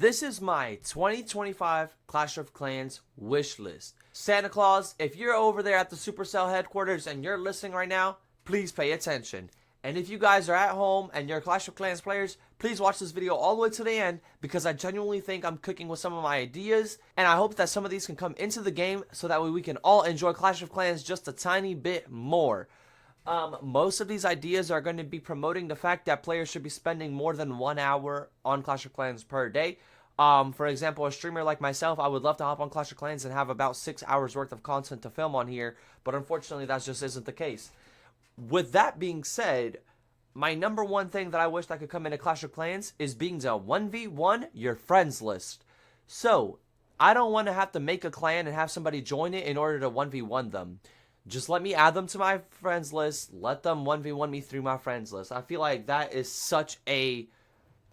This is my 2025 Clash of Clans wish list. Santa Claus, if you're over there at the Supercell headquarters and you're listening right now, please pay attention. And if you guys are at home and you're Clash of Clans players, please watch this video all the way to the end because I genuinely think I'm cooking with some of my ideas. And I hope that some of these can come into the game so that way we can all enjoy Clash of Clans just a tiny bit more. Most of these ideas are going to be promoting the fact that players should be spending more than 1 hour on Clash of Clans per day. For example, a streamer like myself, I would love to hop on Clash of Clans and have about 6 hours worth of content to film on here, but unfortunately that just isn't the case. With that being said, my number one thing that I wish that could come into Clash of Clans is being to 1v1 your friends list. So, I don't want to have to make a clan and have somebody join it in order to 1v1 them. Just let me add them to my friends list. Let them 1v1 me through my friends list. I feel like that is such a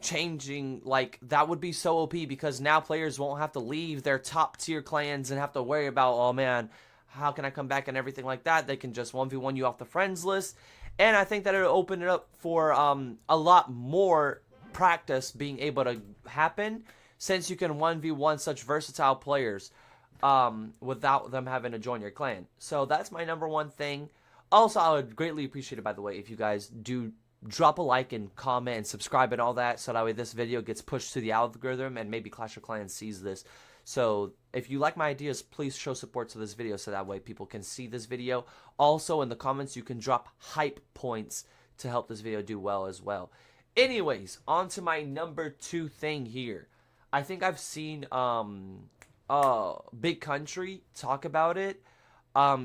changing, like, that would be so OP because now players won't have to leave their top tier clans and have to worry about, oh man, how can I come back and everything like that. They can just 1v1 you off the friends list. And I think that it'll open it up for a lot more practice being able to happen since you can 1v1 such versatile players. Without them having to join your clan. So that's my number one thing. Also, I would greatly appreciate it, by the way, if you guys do drop a like and comment and subscribe and all that, so that way this video gets pushed to the algorithm and maybe Clash of Clans sees this. So if you like my ideas, please show support to this video so that way people can see this video. Also, in the comments, you can drop hype points to help this video do well as well. Anyways, on to my number two thing here. I think I've seen Big Country talk about it.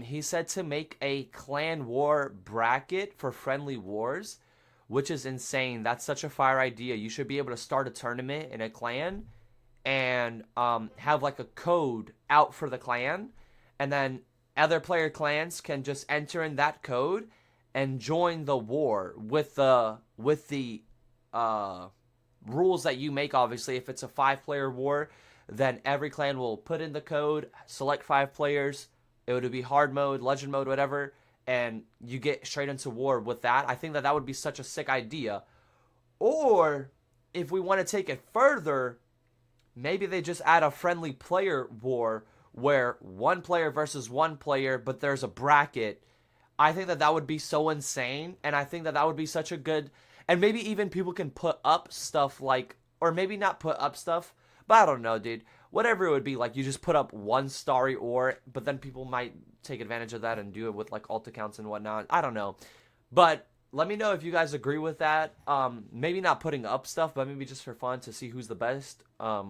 He said to make a clan war bracket for friendly wars, which is insane. That's such a fire idea. You should be able to start a tournament in a clan and have like a code out for the clan, and then other player clans can just enter in that code and join the war with the rules that you make. Obviously, if it's a 5-player war, then every clan will put in the code, select 5 players. It would be hard mode, legend mode, whatever, and you get straight into war with that. I think that that would be such a sick idea. Or if we want to take it further, maybe they just add a friendly player war where 1 player versus 1 player, but there's a bracket. I think that that would be so insane, and I think that that would be such a good, and maybe even people can put up stuff like, or maybe not put up stuff, but I don't know, dude. Whatever it would be, like, you just put up 1 starry ore, but then people might take advantage of that and do it with, like, alt accounts and whatnot. I don't know. But let me know if you guys agree with that. Maybe not putting up stuff, but maybe just for fun to see who's the best. I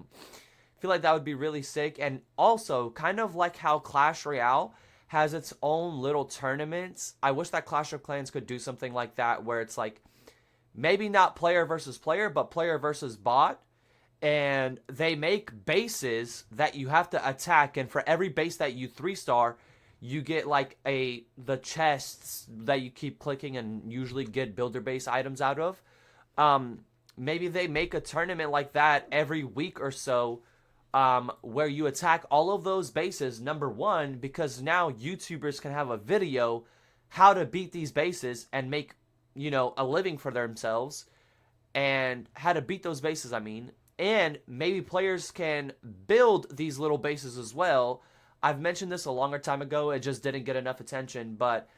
feel like that would be really sick. And also, kind of like how Clash Royale has its own little tournaments, I wish that Clash of Clans could do something like that where it's, like, maybe not player versus player, but player versus bot. And they make bases that you have to attack, and for every base that you 3-star, you get like the chests that you keep clicking and usually get builder base items out of. Maybe they make a tournament like that every week or so, where you attack all of those bases, number one, because now YouTubers can have a video how to beat these bases and make, you know, a living for themselves, and how to beat those bases, I mean. And maybe players can build these little bases as well. I've mentioned this a longer time ago. It just didn't get enough attention. But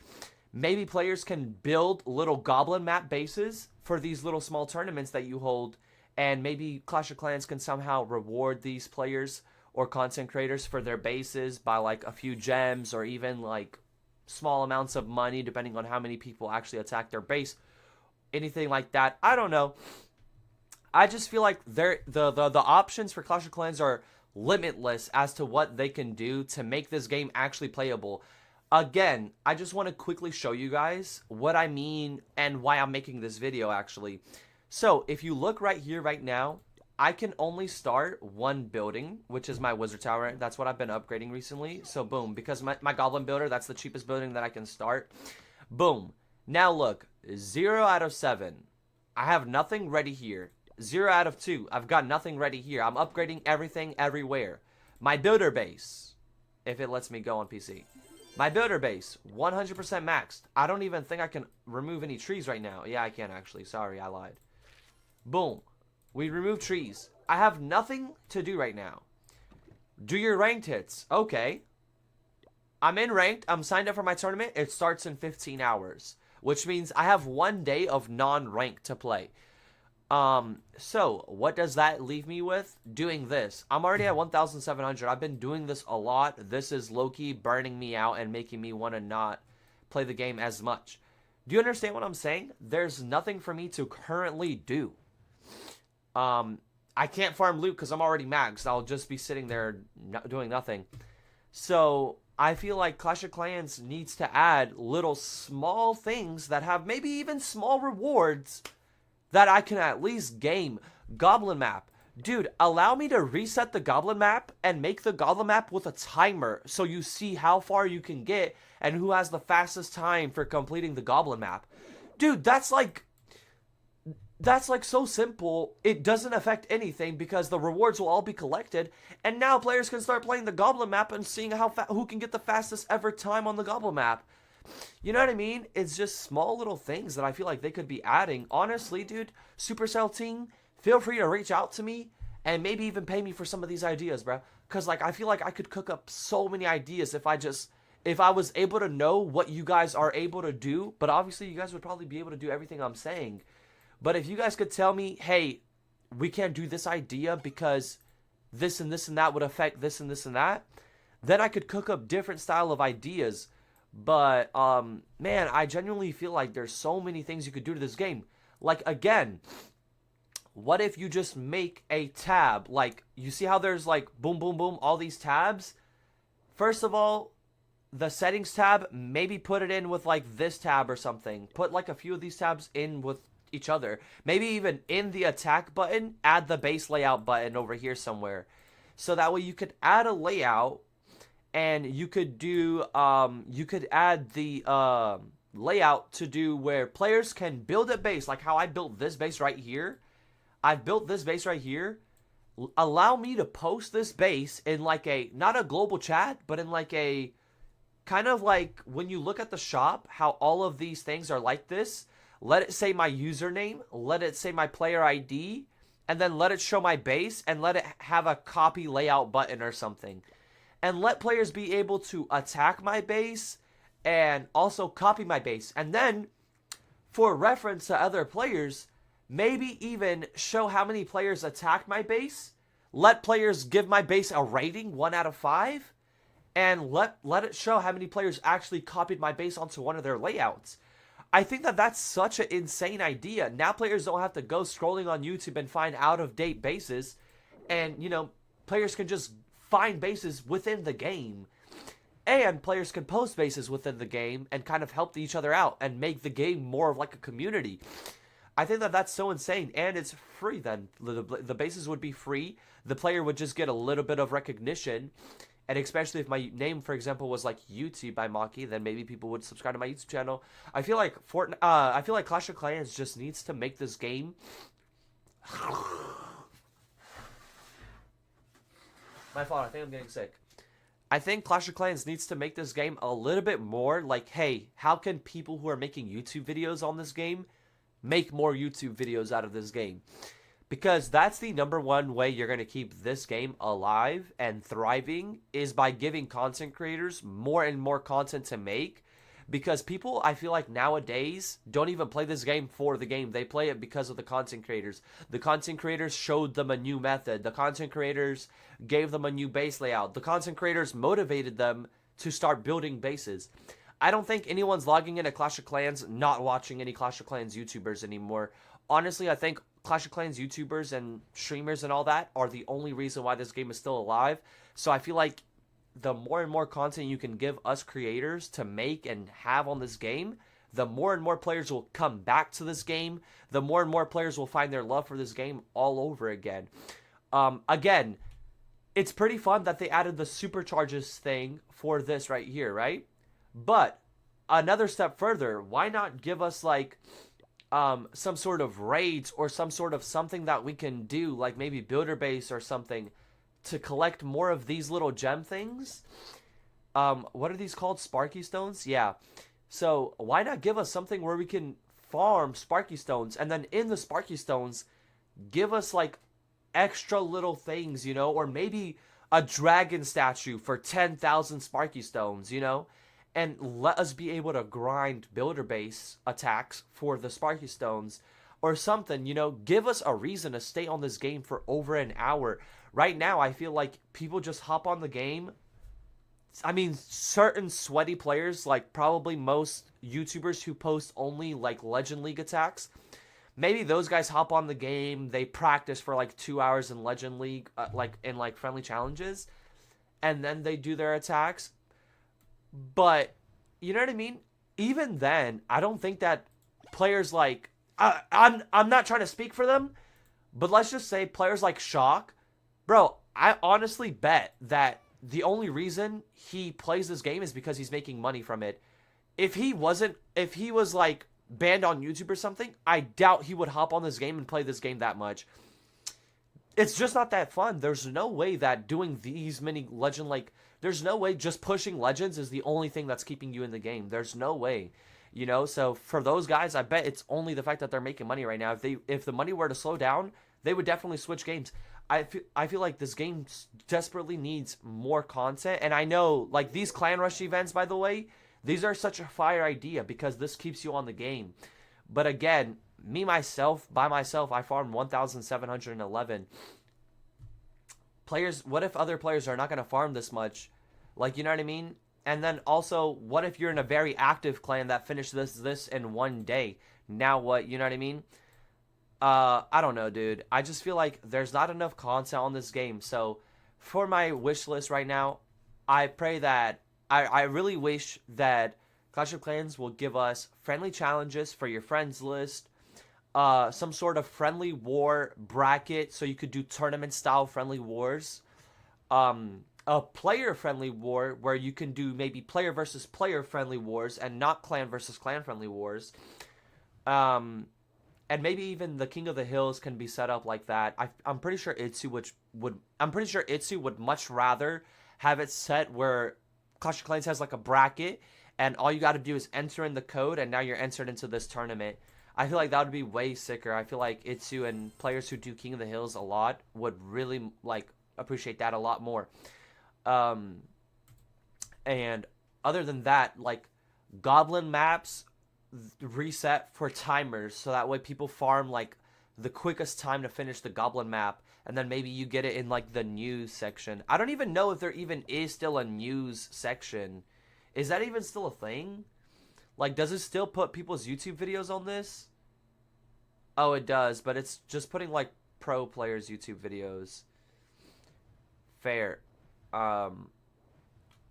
maybe players can build little goblin map bases for these little small tournaments that you hold. And maybe Clash of Clans can somehow reward these players or content creators for their bases by like a few gems or even like small amounts of money depending on how many people actually attack their base. Anything like that. I don't know. I just feel like the options for Clash of Clans are limitless as to what they can do to make this game actually playable. Again, I just want to quickly show you guys what I mean and why I'm making this video, actually. So, if you look right here, right now, I can only start 1 building, which is my wizard tower. That's what I've been upgrading recently. So, boom, because my goblin builder, that's the cheapest building that I can start. Boom. Now, look, 0 out of 7. I have nothing ready here. 0 out of 2. I've got nothing ready here. I'm upgrading everything everywhere. My builder base, if it lets me go on PC. My builder base, 100% maxed. I don't even think I can remove any trees right now. Yeah, I can actually. Sorry, I lied. Boom. We remove trees. I have nothing to do right now. Do your ranked hits. Okay. I'm in ranked. I'm signed up for my tournament. It starts in 15 hours, which means I have 1 day of non-ranked to play. So what does that leave me with? Doing this. I'm already at 1,700. I've been doing this a lot. This is low-key burning me out and making me want to not play the game as much. Do you understand what I'm saying? There's nothing for me to currently do. I can't farm loot because I'm already maxed. I'll just be sitting there doing nothing. So I feel like Clash of Clans needs to add little small things that have maybe even small rewards that I can at least game. Goblin map. Dude, allow me to reset the goblin map and make the goblin map with a timer so you see how far you can get and who has the fastest time for completing the goblin map. Dude, that's like so simple. It doesn't affect anything because the rewards will all be collected, and now players can start playing the goblin map and seeing who can get the fastest ever time on the goblin map. You know what I mean? It's just small little things that I feel like they could be adding. Honestly, dude, Supercell team, feel free to reach out to me and maybe even pay me for some of these ideas, bro. Because, like, I feel like I could cook up so many ideas if I was able to know what you guys are able to do. But obviously, you guys would probably be able to do everything I'm saying. But if you guys could tell me, hey, we can't do this idea because this and this and that would affect this and this and that, then I could cook up different style of ideas. But, man, I genuinely feel like there's so many things you could do to this game. Like, again, what if you just make a tab? Like, you see how there's, like, boom, boom, boom, all these tabs? First of all, the settings tab, maybe put it in with, like, this tab or something. Put, like, a few of these tabs in with each other. Maybe even in the attack button, add the base layout button over here somewhere. So that way you could add a layout. And you could do, you could add the layout to do where players can build a base, like how I built this base right here. I've built this base right here. Allow me to post this base in like not a global chat, but in like a, kind of like when you look at the shop, how all of these things are like this. Let it say my username, let it say my player ID, and then let it show my base, and let it have a copy layout button or something. And let players be able to attack my base and also copy my base. And then, for reference to other players, maybe even show how many players attacked my base. Let players give my base a rating, 1 out of 5. And let it show how many players actually copied my base onto one of their layouts. I think that that's such an insane idea. Now players don't have to go scrolling on YouTube and find out-of-date bases. And, you know, players can just find bases within the game, and players can post bases within the game and kind of help each other out and make the game more of like a community. I think that that's so insane, and it's free then. The bases would be free. The player would just get a little bit of recognition, and especially if my name, for example, was like YouTube by OCKY, then maybe people would subscribe to my YouTube channel. I feel like Clash of Clans just needs to make this game my fault, I think I'm getting sick. I think Clash of Clans needs to make this game a little bit more like, hey, how can people who are making YouTube videos on this game make more YouTube videos out of this game? Because that's the #1 way you're going to keep this game alive and thriving, is by giving content creators more and more content to make. Because people, I feel like nowadays, don't even play this game for the game. They play it because of the content creators. The content creators showed them a new method. The content creators gave them a new base layout. The content creators motivated them to start building bases. I don't think anyone's logging into Clash of Clans not watching any Clash of Clans YouTubers anymore. Honestly, I think Clash of Clans YouTubers and streamers and all that are the only reason why this game is still alive. So I feel like the more and more content you can give us creators to make and have on this game, the more and more players will come back to this game. The more and more players will find their love for this game all over again. Again, it's pretty fun that they added the supercharges thing for this right here, right? But another step further, why not give us like some sort of raids or some sort of something that we can do, like maybe builder base or something, to collect more of these little gem things. What are these called? Sparky stones? Yeah. So why not give us something where we can farm Sparky stones, and then in the Sparky stones, give us like extra little things, you know, or maybe a dragon statue for 10,000 Sparky Stones, you know, and let us be able to grind builder base attacks for the Sparky Stones or something, you know. Give us a reason to stay on this game for over an hour. Right now, I feel like people just hop on the game. I mean, certain sweaty players, like probably most YouTubers who post only like Legend League attacks, maybe those guys hop on the game, they practice for like 2 hours in Legend League, like in like friendly challenges, and then they do their attacks. But you know what I mean? Even then, I don't think that players like I'm not trying to speak for them, but let's just say players like Shock, bro, I honestly bet that the only reason he plays this game is because he's making money from it. If he was like banned on YouTube or something, I doubt he would hop on this game and play this game that much. It's just not that fun. There's no way that doing these many legend, like, there's no way just pushing legends is the only thing that's keeping you in the game. There's no way, you know. So for those guys, I bet it's only the fact that they're making money right now. If the money were to slow down, they would definitely switch games. I feel like this game desperately needs more content. And I know, like, these Clan Rush events, by the way, these are such a fire idea because this keeps you on the game. But again, by myself, I farmed 1,711. Players, what if other players are not going to farm this much? Like, you know what I mean? And then also, what if you're in a very active clan that finished this in one day? Now what? You know what I mean? I don't know, dude. I just feel like there's not enough content on this game. So for my wish list right now, I pray that I really wish that Clash of Clans will give us friendly challenges for your friends list, some sort of friendly war bracket so you could do tournament style friendly wars, a player friendly war where you can do maybe player versus player friendly wars and not clan versus clan friendly wars. And maybe even the King of the Hills can be set up like that. I'm pretty sure itzu would much rather have it set where Clash of Clans has like a bracket, and all you got to do is enter in the code, and now you're entered into this tournament. I feel like that would be way sicker. I feel like itzu and players who do King of the Hills a lot would really like appreciate that a lot more. And other than that, like Goblin maps reset for timers so that way people farm like the quickest time to finish the goblin map, and then maybe you get it in like the news section. I don't even know if there even is still a news section. Is that even still a thing? Like, does it still put people's YouTube videos on this? Oh, it does, but it's just putting like pro players YouTube videos. Fair.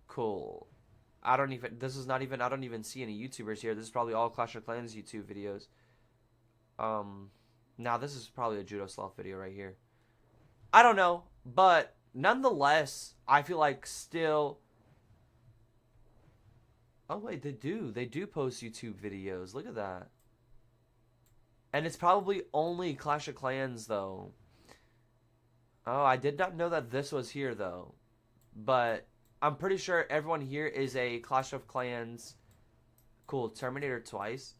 Cool. I don't even see any YouTubers here. This is probably all Clash of Clans YouTube videos. Now this is probably a judosloth video right here. I don't know, but nonetheless, I feel like still... Oh wait, they do post YouTube videos. Look at that. And it's probably only Clash of Clans though. Oh, I did not know that this was here though. But I'm pretty sure everyone here is a Clash of Clans. Cool, Terminator twice.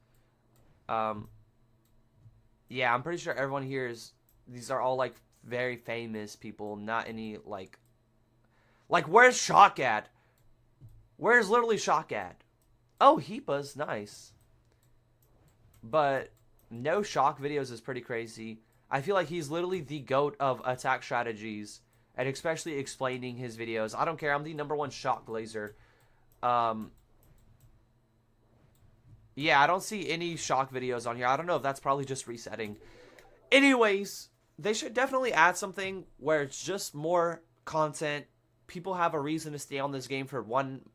Yeah, I'm pretty sure everyone here is... These are all, like, very famous people. Not any, like... Like, where's Shock at? Where's literally Shock at? Oh, Heepa's nice. But no Shock videos is pretty crazy. I feel like he's literally the GOAT of attack strategies. And especially explaining his videos. I don't care. I'm the #1 Shock Glazer. Yeah, I don't see any Shock videos on here. I don't know if that's probably just resetting. Anyways, they should definitely add something where it's just more content. People have a reason to stay on this game for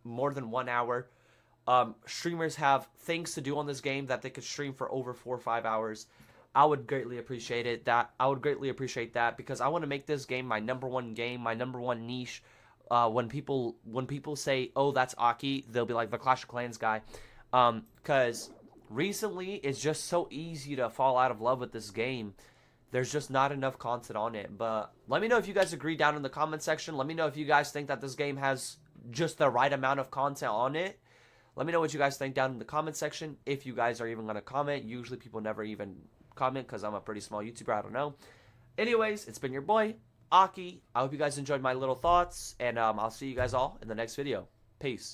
more than 1 hour. Streamers have things to do on this game that they could stream for over 4 or 5 hours. I would greatly appreciate it. I would greatly appreciate that because I want to make this game my #1 game, my #1 niche. When people say, "Oh, that's OCKY," they'll be like the Clash of Clans guy. Because recently it's just so easy to fall out of love with this game. There's just not enough content on it. But let me know if you guys agree down in the comment section. Let me know if you guys think that this game has just the right amount of content on it. Let me know what you guys think down in the comment section. If you guys are even going to comment. Usually people never even comment because I'm a pretty small YouTuber. I don't know. Anyways, it's been your boy, OCKY. I hope you guys enjoyed my little thoughts, and I'll see you guys all in the next video. Peace.